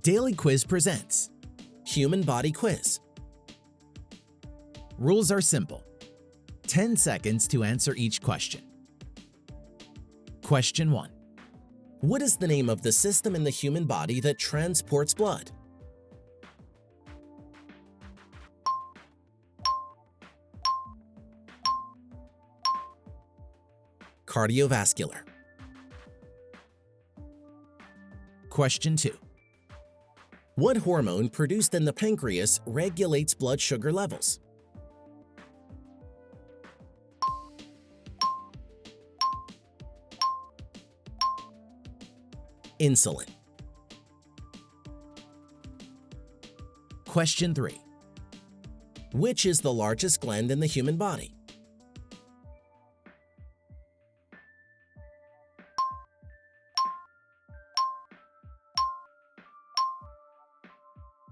Daily Quiz presents Human Body Quiz. Rules are simple. 10 seconds to answer each question. Question 1. What is the name of the system in the human body that transports blood? Cardiovascular. Question 2. What hormone produced in the pancreas regulates blood sugar levels? Insulin. Question 3. Which is the largest gland in the human body?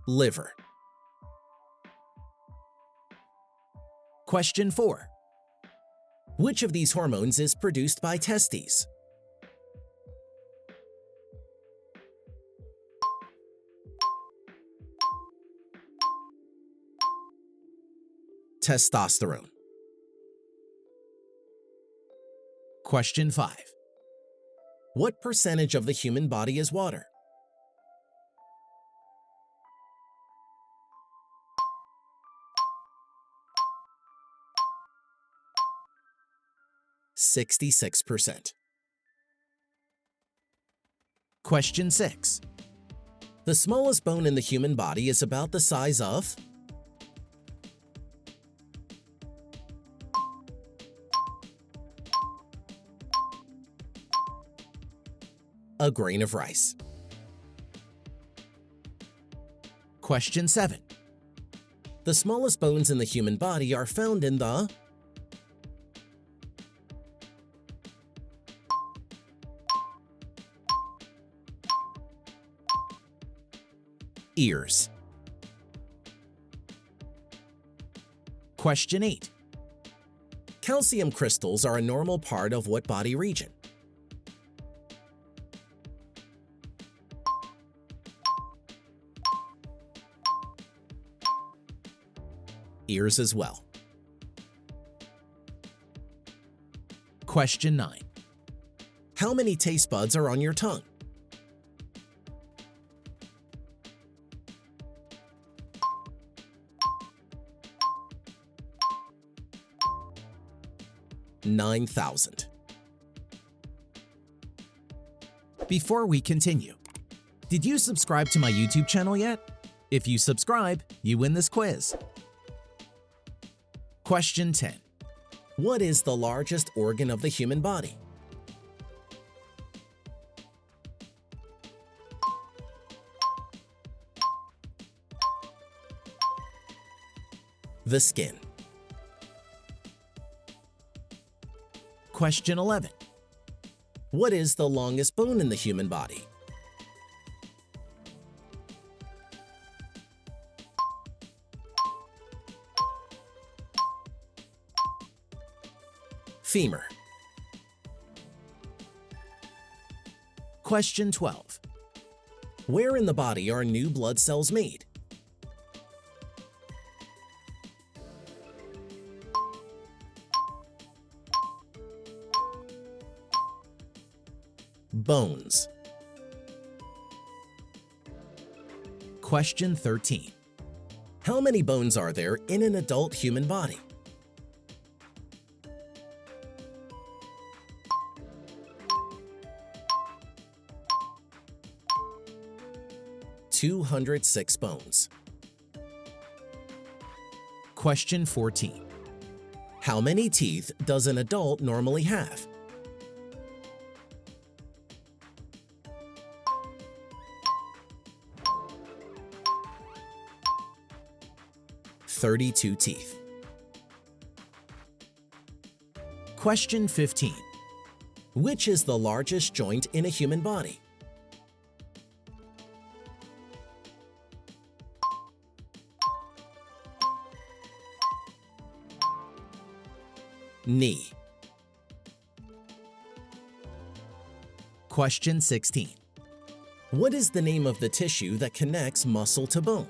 Liver. Question 4. Which of these hormones is produced by testes? Testosterone. Question 5. What percentage of the human body is water? %66. Question 6. The smallest bone in the human body is about the size of a grain of rice. Question 7. The smallest bones in the human body are found in the ears. Question 8. Calcium crystals are a normal part of what body region? Ears as well. Question 9. How many taste buds are on your tongue? $9,000. Before we continue, did you subscribe to my YouTube channel yet? If you subscribe, you win this quiz. Question 10. What is the largest organ of the human body? The skin. Question 11. What is the longest bone in the human body? Femur. Question 12. Where in the body are new blood cells made? Bones. Question 13. How many bones are there in an adult human body? $206 bones. Question 14. How many teeth does an adult normally have? $32 teeth. Question 15. Which is the largest joint in a human body? Knee. Question 16. What is the name of the tissue that connects muscle to bone?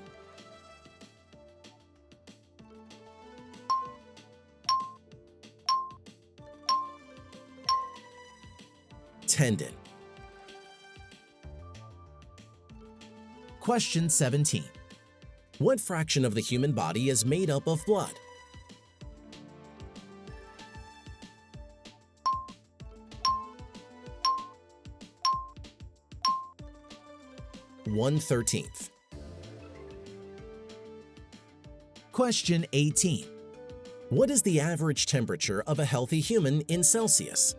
Tendon. Question 17. What fraction of the human body is made up of blood? One-13th. Question 18. What is the average temperature of a healthy human in Celsius?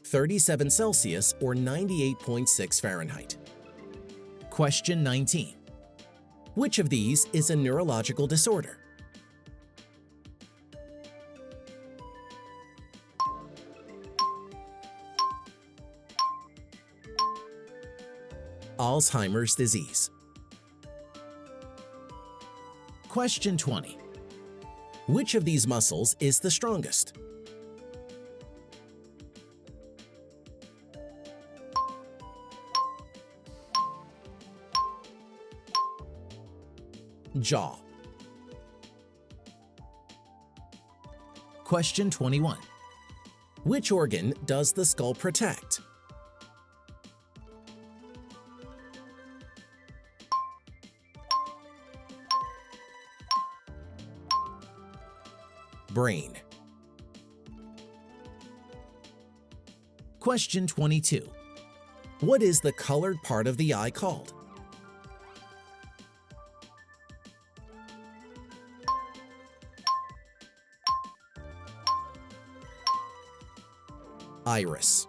(37 Celsius or 98.6 Fahrenheit). Question 19. Which of these is a neurological disorder? Alzheimer's disease. Question 20. Which of these muscles is the strongest? Jaw. Question 21. Which organ does the skull protect? Brain. Question 22. What is the colored part of the eye called? Iris.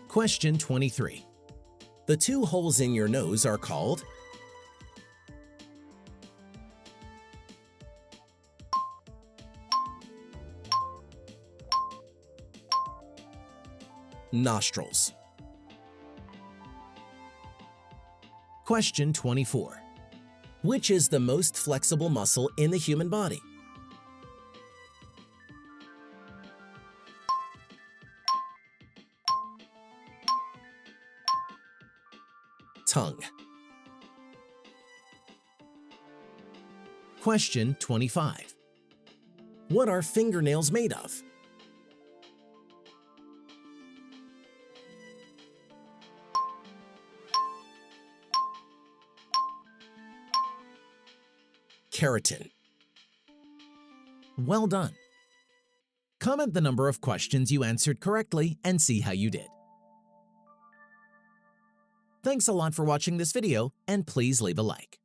Question 23. The two holes in your nose are called? Nostrils. Question 24. Which is the most flexible muscle in the human body? Tongue. Question 25. What are fingernails made of? Keratin. Well done. Comment the number of questions you answered correctly and see how you did. Thanks a lot for watching this video, and please leave a like.